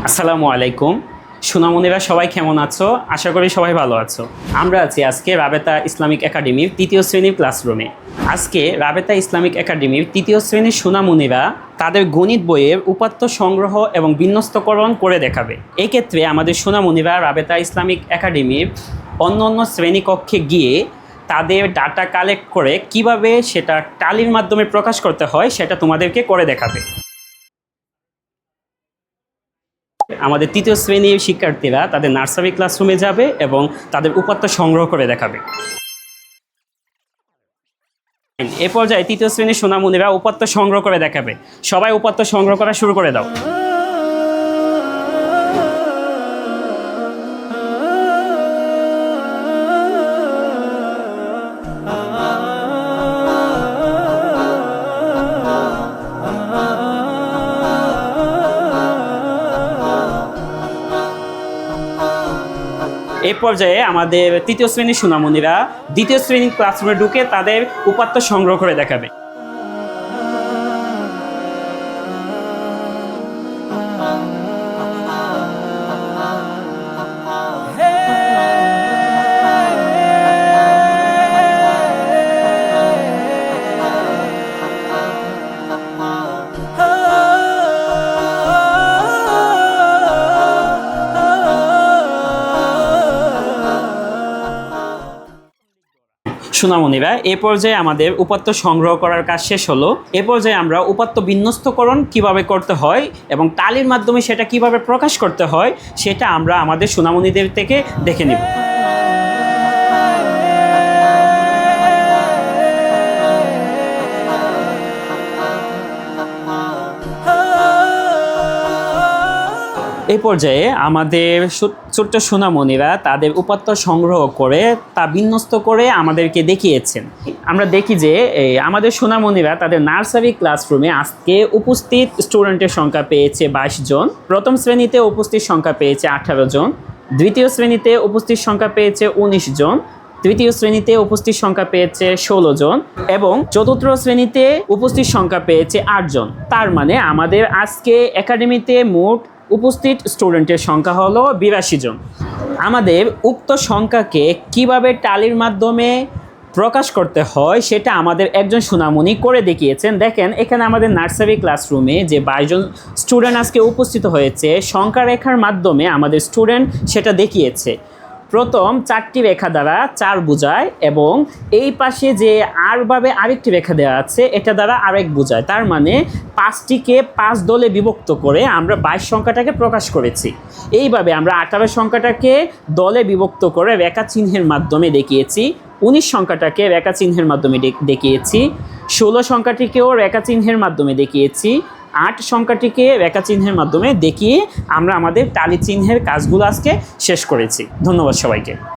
আসসালামু আলাইকুম। সুনামুনিরা সবাই কেমন আছো? আশা করি সবাই ভালো আছো। আমরা আছি আজকে রাবেতা ইসলামিক একাডেমির তৃতীয় শ্রেণীর ক্লাসরুমে। আজকে রাবেতা ইসলামিক একাডেমির তৃতীয় শ্রেণীর সুনামুনিরা তাদের গণিত বইয়ের উপাত্ত সংগ্রহ এবং বিন্যস্তকরণ করে দেখাবে। এই ক্ষেত্রে আমাদের সুনামুনিরা রাবেতা ইসলামিক একাডেমির অন্য শ্রেণীকক্ষে গিয়ে তাদের ডাটা কালেক্ট করে কিভাবে সেটা টালির মাধ্যমে প্রকাশ করতে হয় সেটা তোমাদেরকে করে দেখাবে। আমাদের তৃতীয় শ্রেণীর শিক্ষার্থীরা তাদের নার্সারি ক্লাসরুমে যাবে এবং তাদের উপাত্ত সংগ্রহ করে দেখাবে। এ পর্যায়ে তৃতীয় শ্রেণীর সুনামুনিরা উপাত্ত সংগ্রহ করে দেখাবে। সবাই উপাত্ত সংগ্রহ করা শুরু করে দাও। এই পর্যায়ে আমাদের তৃতীয় শ্রেণীর সুনামুনিরা দ্বিতীয় শ্রেণীর ক্লাসরুমে ঢুকে তাদের উপাত্ত সংগ্রহ করে দেখাবে। সুনামুনিরা এ পর্যায়ে আমাদের উপাত্ত সংগ্রহ করার কাজ শেষ হলো। এ পর্যায়ে আমরা উপাত্ত বিন্যস্তকরণ কিভাবে করতে হয় এবং টালির মাধ্যমে সেটা কিভাবে প্রকাশ করতে হয় সেটা আমরা আমাদের সুনামুনিদের থেকে দেখে নিব। এই পর্যায়ে আমাদের ছোট্ট সুনামনিরা তাদের উপাত্ত সংগ্রহ করে তা বিন্যস্ত করে আমাদেরকে দেখিয়েছেন। আমরা দেখি যে আমাদের সুনামনিরা তাদের নার্সারি ক্লাসরুমে আজকে উপস্থিত স্টুডেন্টের সংখ্যা পেয়েছে 22 জন। প্রথম শ্রেণীতে উপস্থিত সংখ্যা পেয়েছে 18 জন। দ্বিতীয় শ্রেণীতে উপস্থিত সংখ্যা পেয়েছে 19 জন। তৃতীয় শ্রেণীতে উপস্থিত সংখ্যা পেয়েছে 16 জন এবং চতুর্থ শ্রেণীতে উপস্থিত সংখ্যা পেয়েছে 8 জন। তার মানে আমাদের আজকে একাডেমিতে মোট উপস্থিত স্টুডেন্টের সংখ্যা হলো 82 জন। আমাদের উক্ত সংখ্যাকে কিভাবে টালির মাধ্যমে প্রকাশ করতে হয় সেটা আমাদের একজন সুনামুনি করে দেখিয়েছেন। দেখেন এখানে আমাদের নার্সারি ক্লাসরুমে যে 22 জন স্টুডেন্ট আজকে উপস্থিত হয়েছে সংখ্যা রেখার মাধ্যমে আমাদের স্টুডেন্ট সেটা দেখিয়েছে। প্রথম 4টি রেখা দ্বারা 4 বোঝায় এবং এই পাশে যে আরভাবে আরেকটি রেখা দেওয়া আছে এটা দ্বারা আরেক বোঝায়। তার মানে 5টিকে 5 দলে বিভক্ত করে আমরা 22 সংখ্যাটাকে প্রকাশ করেছি। এইভাবে আমরা 18 সংখ্যাটাকে দলে বিভক্ত করে রেখা চিহ্নের মাধ্যমে দেখিয়েছি। 19 সংখ্যাটাকে রেখা চিহ্নের মাধ্যমে দেখিয়েছি। 16 সংখ্যাটিকেও রেখা চিহ্নের মাধ্যমে দেখিয়েছি। 8 সংখ্যাটিকে রেখা চিহ্নের মাধ্যমে দেখিয়ে আমরা আমাদের টালি চিহ্নের কাজগুলো আজকে শেষ করেছি। ধন্যবাদ সবাইকে।